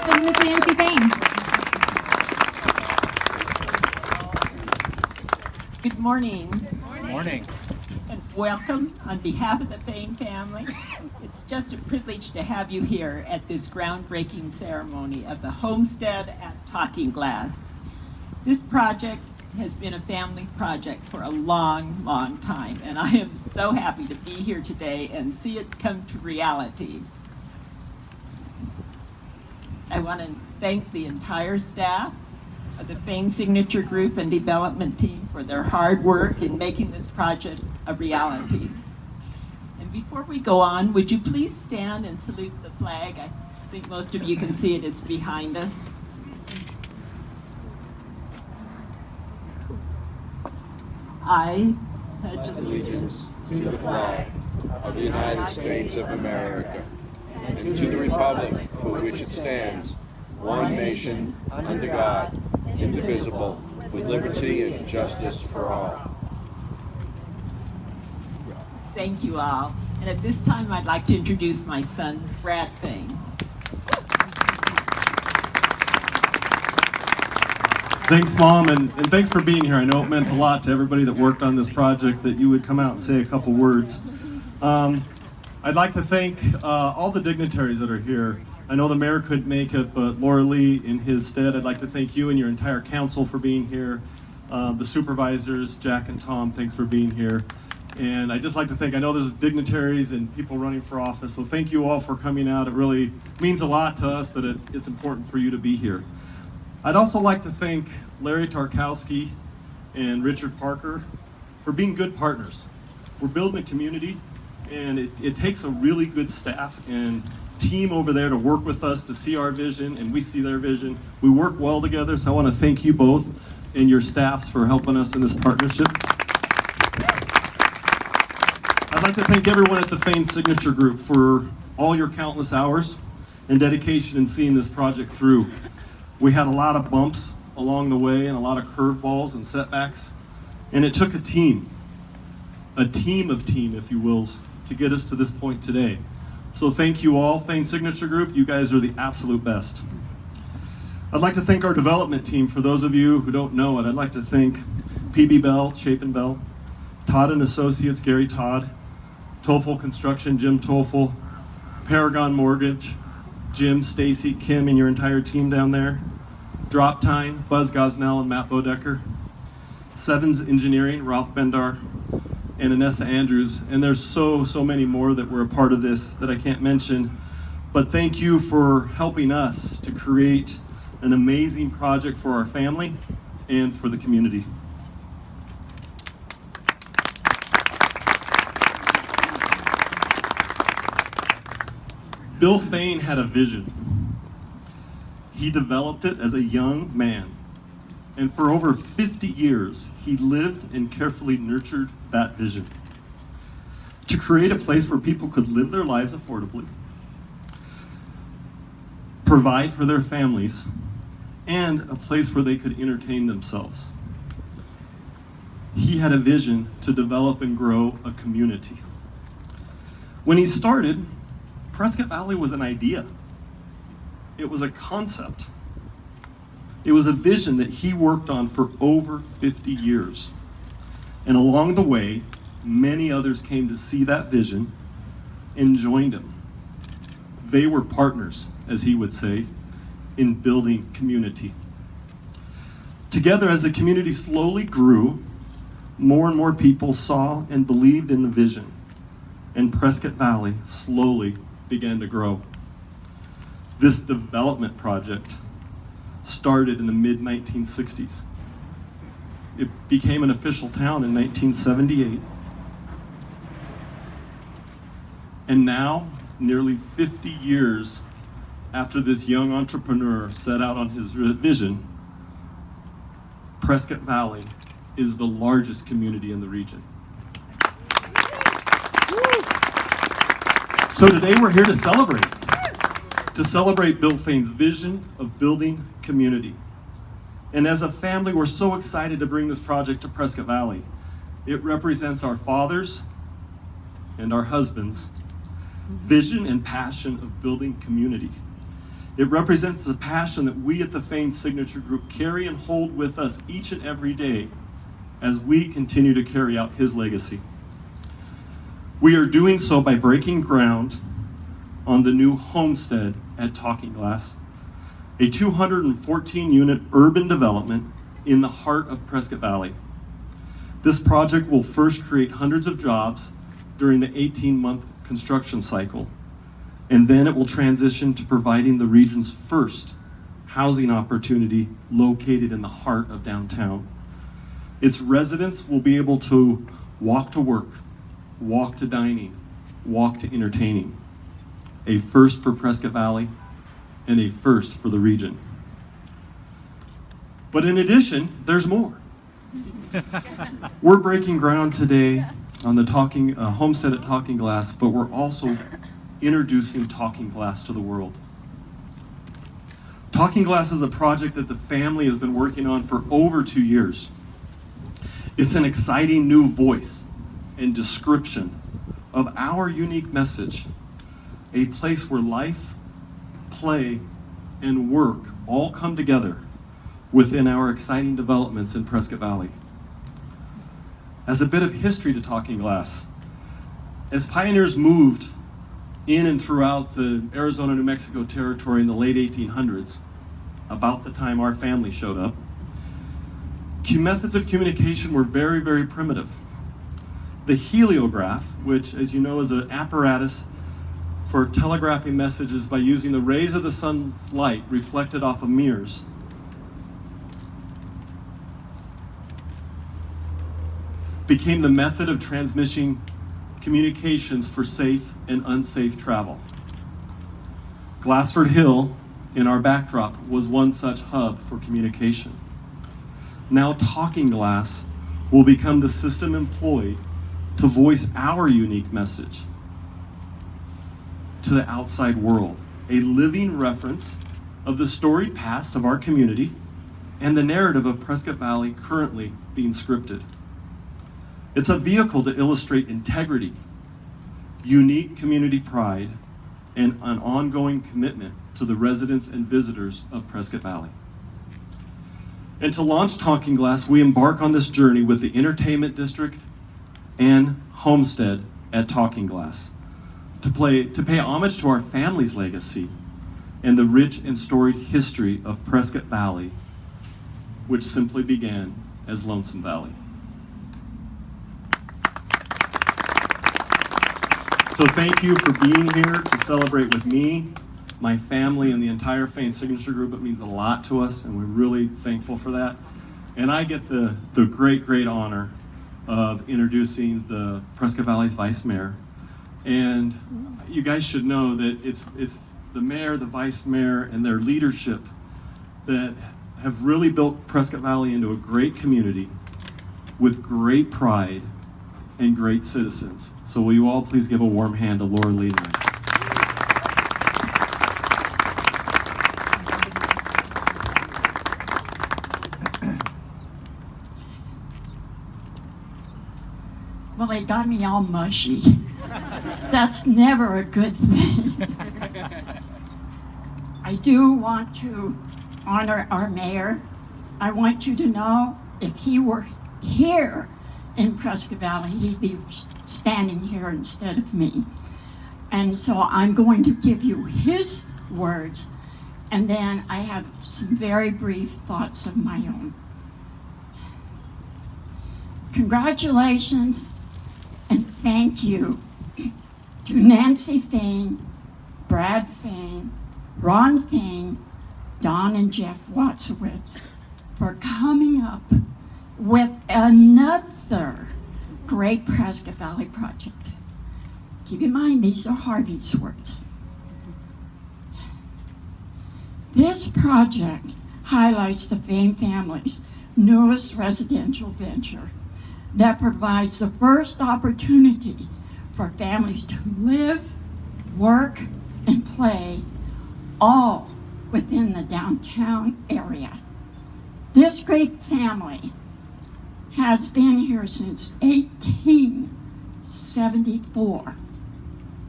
is Miss Nancy Fain. Good morning. Good morning. And welcome on behalf of the Fain family. It's just a privilege to have you here at this groundbreaking ceremony of the Homestead at Talking Glass. This project has been a family project for a long, long time, and I am so happy to be here today and see it come to reality. I want to thank the entire staff of the Fain Signature Group and Development Team for their hard work in making this project a reality. And before we go on, would you please stand and salute the flag? I think most of you can see it, it's behind us. I pledge allegiance to the flag of the United States of America and to the republic for which it stands, one nation, under God, indivisible, with liberty and justice for all. Thank you all. And at this time, I'd like to introduce my son, Brad Fain. Thanks, Mom, and thanks for being here. I know it meant a lot to everybody that worked on this project that you would come out and say a couple words. I'd like to thank all the dignitaries that are here. I know the mayor couldn't make it, but Laura Lee, in his stead, I'd like to thank you and your entire council for being here. The supervisors, Jack and Tom, thanks for being here. And I'd just like to thank, I know there's dignitaries and people running for office, so thank you all for coming out. It really means a lot to us that it's important for you to be here. I'd also like to thank Larry Tarkowski and Richard Parker for being good partners. We're building a community, and it takes a really good staff and team over there to work with us to see our vision, and we see their vision. We work well together, so I want to thank you both and your staffs for helping us in this partnership. I'd like to thank everyone at the Fain Signature Group for all your countless hours and dedication in seeing this project through. We had a lot of bumps along the way and a lot of curveballs and setbacks, and it took a team of team, if you wills, to get us to this point today. So thank you all, Fain Signature Group. You guys are the absolute best. I'd like to thank our development team. For those of you who don't know it, I'd like to thank PB Bell, Chapin Bell, Todd and Associates, Gary Todd, Toffel Construction, Jim Toffel, Paragon Mortgage, Jim, Stacy, Kim, and your entire team down there. Drop Time, Buzz Gosnell and Matt Bodecker. Sevens Engineering, Ralph Bendar, and Anessa Andrews. And there's so many more that were a part of this that I can't mention. But thank you for helping us to create an amazing project for our family and for the community. Bill Fain had a vision. He developed it as a young man, and for over 50 years, he lived and carefully nurtured that vision to create a place where people could live their lives affordably, provide for their families, and a place where they could entertain themselves. He had a vision to develop and grow a community. When he started, Prescott Valley was an idea. It was a concept. It was a vision that he worked on for over 50 years. And along the way, many others came to see that vision and joined him. They were partners, as he would say, in building community. Together, as the community slowly grew, more and more people saw and believed in the vision, and Prescott Valley slowly began to grow. This development project started in the mid-1960s. It became an official town in 1978. And now, nearly 50 years after this young entrepreneur set out on his vision, Prescott Valley is the largest community in the region. So today we're here to celebrate Bill Fain's vision of building community. And as a family, we're so excited to bring this project to Prescott Valley. It represents our fathers and our husbands' vision and passion of building community. It represents the passion that we at the Fain Signature Group carry and hold with us each and every day as we continue to carry out his legacy. We are doing so by breaking ground on the new Homestead at Talking Glass, a 214-unit urban development in the heart of Prescott Valley. This project will first create hundreds of jobs during the 18-month construction cycle, and then it will transition to providing the region's first housing opportunity located in the heart of downtown. Its residents will be able to walk to work, walk to dining, walk to entertaining. A first for Prescott Valley and a first for the region. But in addition, there's more. We're breaking ground today on the Homestead at Talking Glass, but we're also introducing Talking Glass to the world. Talking Glass is a project that the family has been working on for over 2 years. It's an exciting new voice and description of our unique message, a place where life, play, and work all come together within our exciting developments in Prescott Valley. As a bit of history to Talking Glass, as pioneers moved in and throughout the Arizona-New Mexico territory in the late 1800s, about the time our family showed up, methods of communication were very, very primitive. The heliograph, which, as you know, is an apparatus for telegraphing messages by using the rays of the sun's light reflected off of mirrors, became the method of transmitting communications for safe and unsafe travel. Glassford Hill, in our backdrop, was one such hub for communication. Now Talking Glass will become the system employed to voice our unique message to the outside world, a living reference of the storied past of our community and the narrative of Prescott Valley currently being scripted. It's a vehicle to illustrate integrity, unique community pride, and an ongoing commitment to the residents and visitors of Prescott Valley. And to launch Talking Glass, we embark on this journey with the Entertainment District and Homestead at Talking Glass to pay homage to our family's legacy and the rich and storied history of Prescott Valley, which simply began as Lonesome Valley. So thank you for being here to celebrate with me, my family, and the entire Fain Signature Group. It means a lot to us, and we're really thankful for that. And I get the great honor of introducing the Prescott Valley's Vice Mayor. And you guys should know that it's the mayor, the vice mayor, and their leadership that have really built Prescott Valley into a great community with great pride and great citizens. So will you all please give a warm hand to Laura Lee? Well, they got me all mushy. That's never a good thing. I do want to honor our mayor. I want you to know if he were here in Prescott Valley, he'd be standing here instead of me. And so I'm going to give you his words, and then I have some very brief thoughts of my own. Congratulations and thank you to Nancy Fain, Brad Fain, Ron Fain, Don and Jeff Watsowitz for coming up with another great Prescott Valley project. Keep in mind, these are Harvey's words. This project highlights the Fain family's newest residential venture that provides the first opportunity for families to live, work, and play all within the downtown area. This great family has been here since 1874.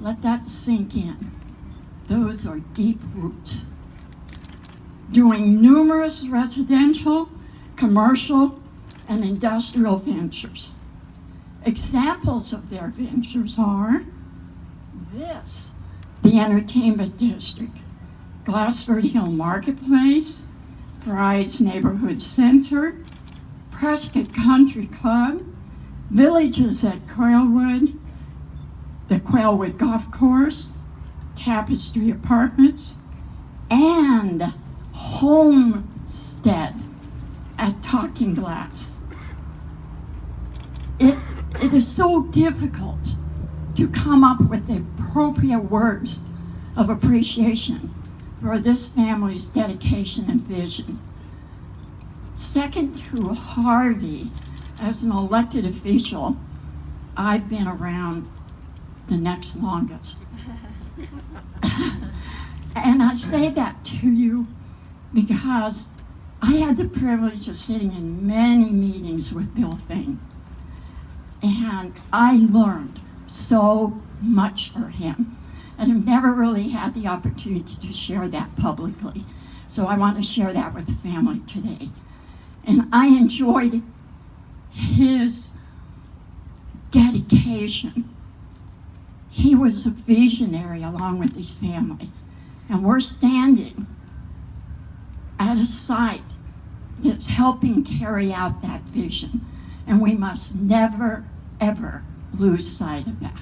Let that sink in. Those are deep roots. doing numerous residential, commercial, and industrial ventures. Examples of their ventures are this, the Entertainment District, Glassford Hill Marketplace, Fry's Neighborhood Center, Prescott Country Club, Villages at Quailwood, the Quailwood Golf Course, Tapestry Apartments, and Homestead at Talking Glass. It is so difficult to come up with the appropriate words of appreciation for this family's dedication and vision. Second to Harvey, as an elected official, I've been around the next longest. And I say that to you because I had the privilege of sitting in many meetings with Bill Fain. And I learned so much from him. And I've never really had the opportunity to share that publicly. So I want to share that with the family today. And I enjoyed his dedication. He was a visionary along with his family. And we're standing at a site that's helping carry out that vision. And we must never, ever lose sight of that.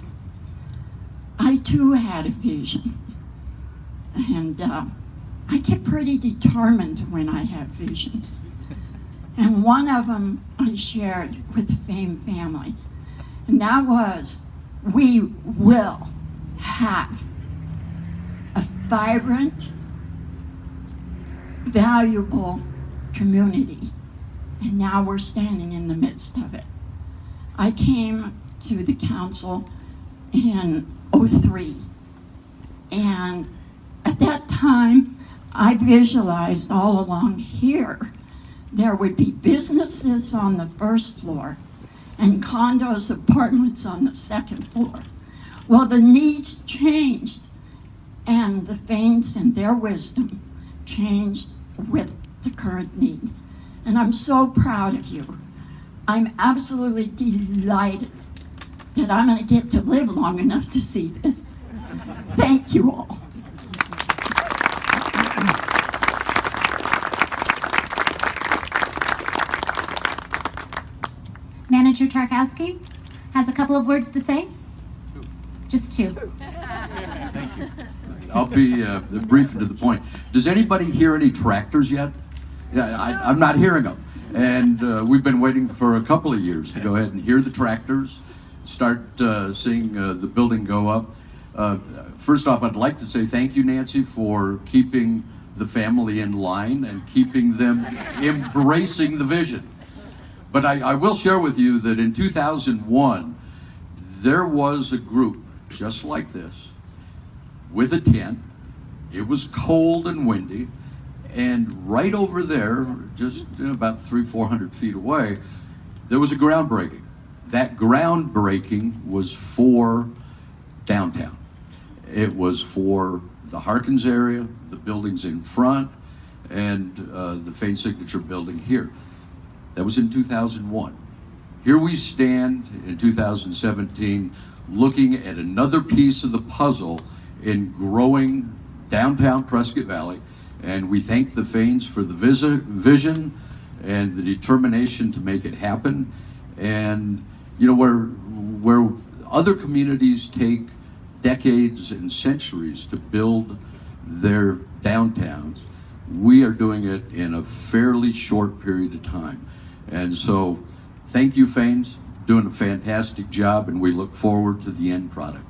I too had a vision. And I get pretty determined when I have visions. And one of them I shared with the Fain family. And that was, we will have a vibrant, valuable community. And now we're standing in the midst of it. I came to the council in '03. And at that time, I visualized all along here, there would be businesses on the first floor and condos, apartments on the second floor. Well, the needs changed, and the Fains and their wisdom changed with the current need. And I'm so proud of you. I'm absolutely delighted that I'm going to get to live long enough to see this. Thank you all. Manager Tarkowski has a couple of words to say. Just two. Thank you. I'll be brief and to the point. Does anybody hear any tractors yet? Yeah, I'm not hearing them. And we've been waiting for a couple of years to go ahead and hear the tractors, start seeing the building go up. First off, I'd like to say thank you, Nancy, for keeping the family in line and keeping them embracing the vision. But I will share with you that in 2001, there was a group just like this with a tent. It was cold and windy, and right over there, just about 300-400 feet away, there was a groundbreaking. That groundbreaking was for downtown. It was for the Harkins area, the buildings in front, and the Fain Signature building here. That was in 2001. Here we stand in 2017 looking at another piece of the puzzle in growing downtown Prescott Valley, and we thank the Fains for the vision and the determination to make it happen. And you know, where other communities take decades and centuries to build their downtowns, we are doing it in a fairly short period of time. And so thank you, Fains, doing a fantastic job, and we look forward to the end product.